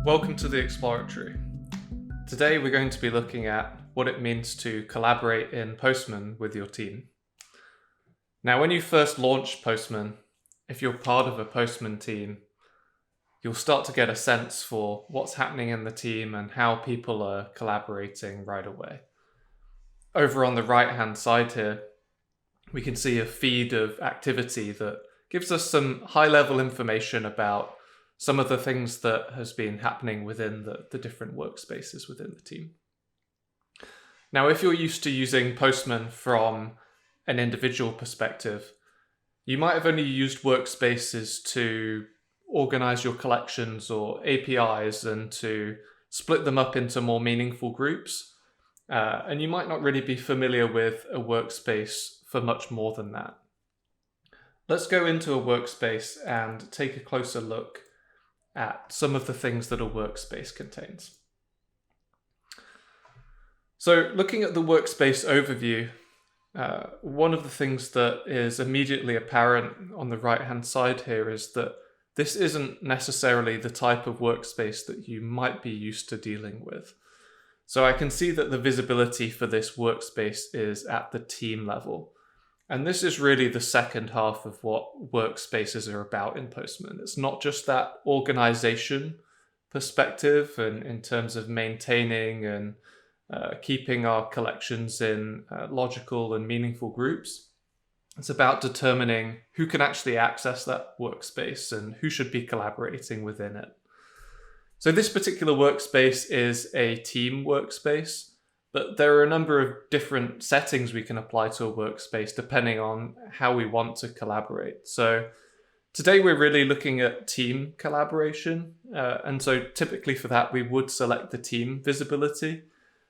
Welcome to the Exploratory. Today we're going to be looking at what it means to collaborate in Postman with your team. Now, when you first launch Postman, if you're part of a Postman team, you'll start to get a sense for what's happening in the team and how people are collaborating right away. Over on the right-hand side here, we can see a feed of activity that gives us some high-level information about some of the things that has been happening within the different workspaces within the team. Now, if you're used to using Postman from an individual perspective, you might have only used workspaces to organize your collections or APIs and to split them up into more meaningful groups. And you might not really be familiar with a workspace for much more than that. Let's go into a workspace and take a closer look at some of the things that a workspace contains. So looking at the workspace overview, one of the things that is immediately apparent on the right-hand side here is that this isn't necessarily the type of workspace that you might be used to dealing with. So I can see that the visibility for this workspace is at the team level. And this is really the second half of what workspaces are about in Postman. It's not just that organization perspective and in terms of maintaining and keeping our collections in logical and meaningful groups. It's about determining who can actually access that workspace and who should be collaborating within it. So this particular workspace is a team workspace. But there are a number of different settings we can apply to a workspace depending on how we want to collaborate. So today we're really looking at team collaboration. And so typically for that, we would select the team visibility.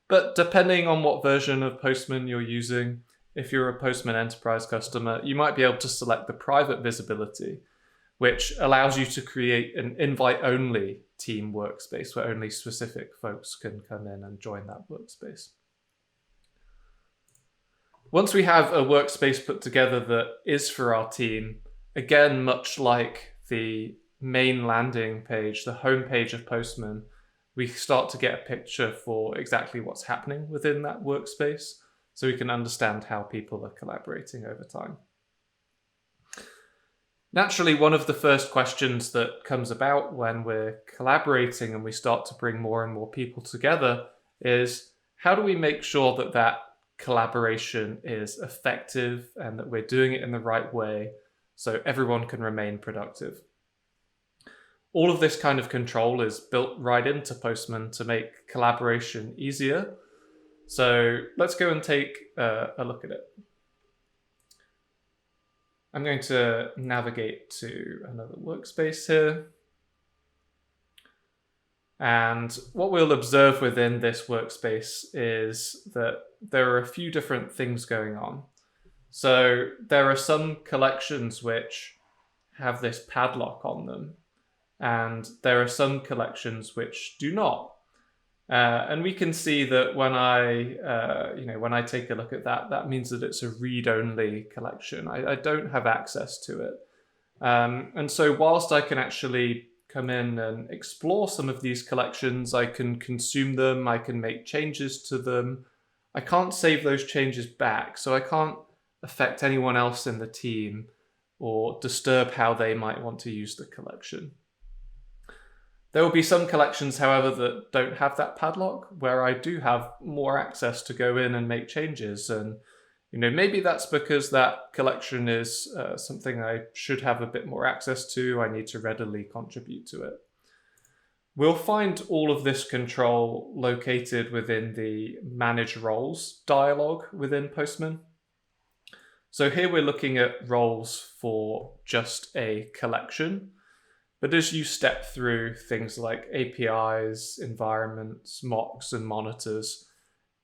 But depending on what version of Postman you're using, if you're a Postman Enterprise customer, you might be able to select the private visibility, which allows you to create an invite-only team workspace where only specific folks can come in and join that workspace. Once we have a workspace put together that is for our team, again, much like the main landing page, the home page of Postman, we start to get a picture for exactly what's happening within that workspace so we can understand how people are collaborating over time. Naturally, one of the first questions that comes about when we're collaborating and we start to bring more and more people together is, how do we make sure that that collaboration is effective and that we're doing it in the right way so everyone can remain productive? All of this kind of control is built right into Postman to make collaboration easier. So let's go and take a look at it. I'm going to navigate to another workspace here. And what we'll observe within this workspace is that there are a few different things going on. So there are some collections which have this padlock on them, and there are some collections which do not. And we can see that when I take a look at that, that means that it's a read-only collection. I don't have access to it. And so whilst I can actually come in and explore some of these collections, I can consume them, I can make changes to them. I can't save those changes back, so I can't affect anyone else in the team or disturb how they might want to use the collection. There will be some collections, however, that don't have that padlock, where I do have more access to go in and make changes. And maybe that's because that collection is something I should have a bit more access to. I need to readily contribute to it. We'll find all of this control located within the Manage Roles dialog within Postman. So here we're looking at roles for just a collection. But as you step through things like APIs, environments, mocks, and monitors,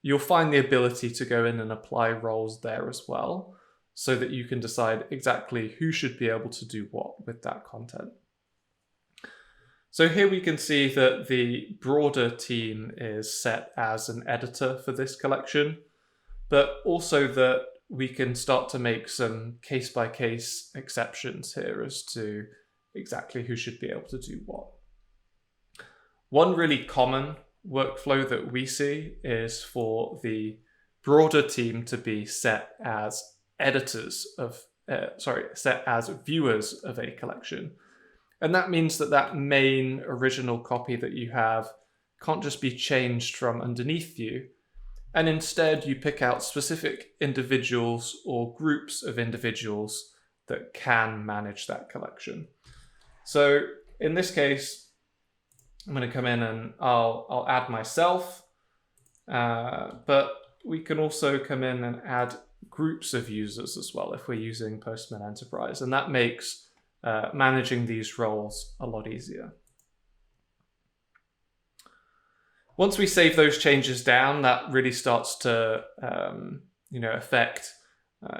you'll find the ability to go in and apply roles there as well, so that you can decide exactly who should be able to do what with that content. So here we can see that the broader team is set as an editor for this collection, but also that we can start to make some case-by-case exceptions here as to exactly who should be able to do what. One really common workflow that we see is for the broader team to be set as editors of, set as viewers of a collection. And that means that that main original copy that you have can't just be changed from underneath you. And instead you pick out specific individuals or groups of individuals that can manage that collection. So in this case, I'm going to come in and I'll add myself, but we can also come in and add groups of users as well if we're using Postman Enterprise, and that makes managing these roles a lot easier. Once we save those changes down, that really starts to affect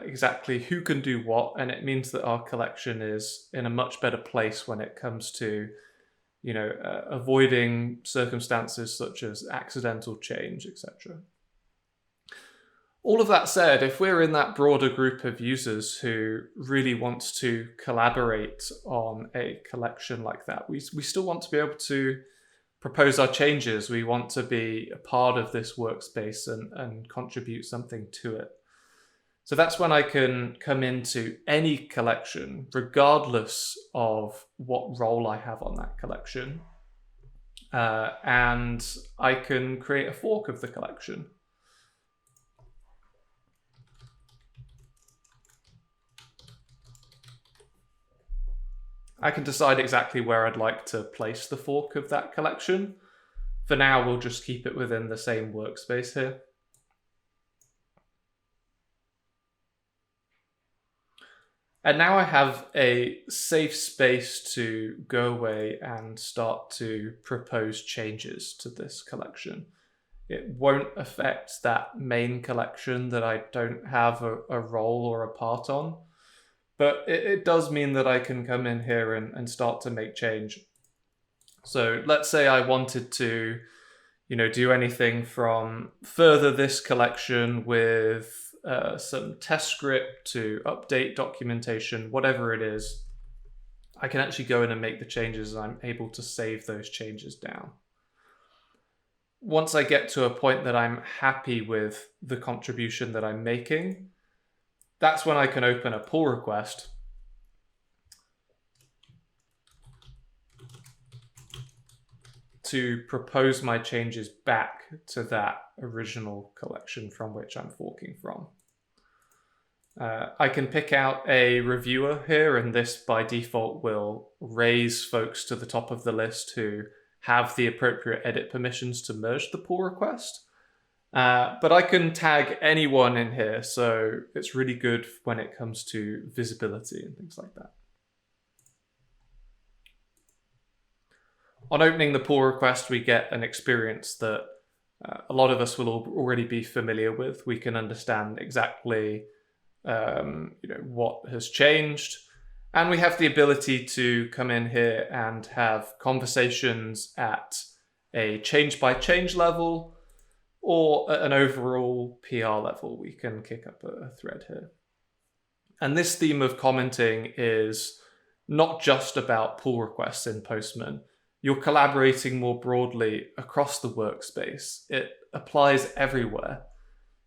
exactly who can do what, and it means that our collection is in a much better place when it comes to avoiding circumstances such as accidental change, etc. All of that said, if we're in that broader group of users who really wants to collaborate on a collection like that, we still want to be able to propose our changes. We want to be a part of this workspace and contribute something to it. So that's when I can come into any collection, regardless of what role I have on that collection. And I can create a fork of the collection. I can decide exactly where I'd like to place the fork of that collection. For now, we'll just keep it within the same workspace here. And now I have a safe space to go away and start to propose changes to this collection. It won't affect that main collection that I don't have a role or a part on, but it does mean that I can come in here and start to make change. So let's say I wanted to, do anything from further this collection with some test script to update documentation, whatever it is. I can actually go in and make the changes, and I'm able to save those changes down. Once I get to a point that I'm happy with the contribution that I'm making, that's when I can open a pull request to propose my changes back to that original collection from which I'm forking from. I can pick out a reviewer here, and this by default will raise folks to the top of the list who have the appropriate edit permissions to merge the pull request. But I can tag anyone in here, so it's really good when it comes to visibility and things like that. On opening the pull request, we get an experience that a lot of us will already be familiar with. We can understand exactly what has changed, and we have the ability to come in here and have conversations at a change by change level or at an overall PR level. We can kick up a thread here. And this theme of commenting is not just about pull requests in Postman. You're collaborating more broadly across the workspace. It applies everywhere.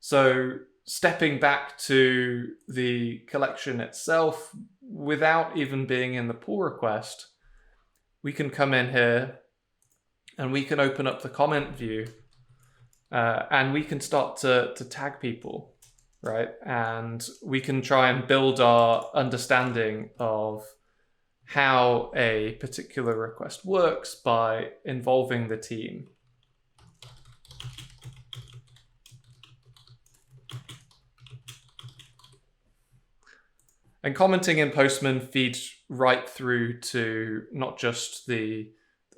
So stepping back to the collection itself, without even being in the pull request, we can come in here and we can open up the comment view, and we can start to tag people, right? And we can try and build our understanding of how a particular request works by involving the team. And commenting in Postman feeds right through to not just the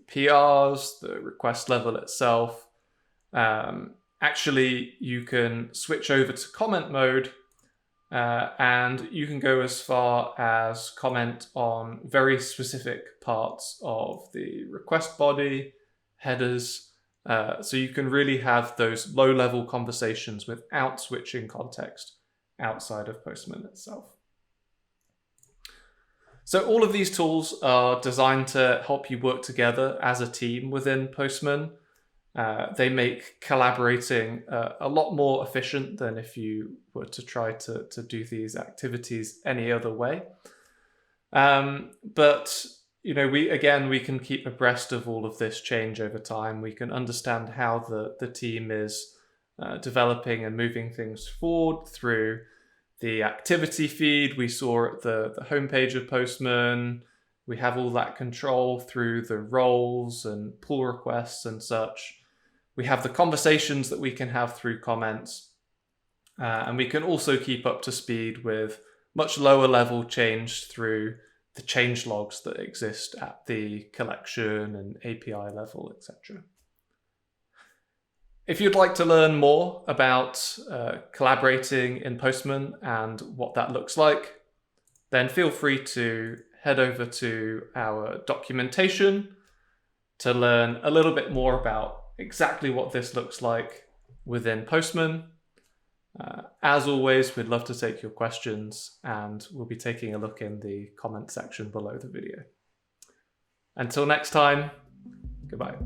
PRs, the request level itself. Actually, you can switch over to comment mode, and you can go as far as comment on very specific parts of the request body, headers. So you can really have those low-level conversations without switching context outside of Postman itself. So all of these tools are designed to help you work together as a team within Postman. They make collaborating a lot more efficient than if you were to try to do these activities any other way. But we can keep abreast of all of this change over time. We can understand how the team is developing and moving things forward through the activity feed we saw at the homepage of Postman. We have all that control through the roles and pull requests and such. We have the conversations that we can have through comments. And we can also keep up to speed with much lower level change through the change logs that exist at the collection and API level, etc. If you'd like to learn more about collaborating in Postman and what that looks like, then feel free to head over to our documentation to learn a little bit more about exactly what this looks like within Postman. As always, we'd love to take your questions, and we'll be taking a look in the comment section below the video. Until next time, goodbye.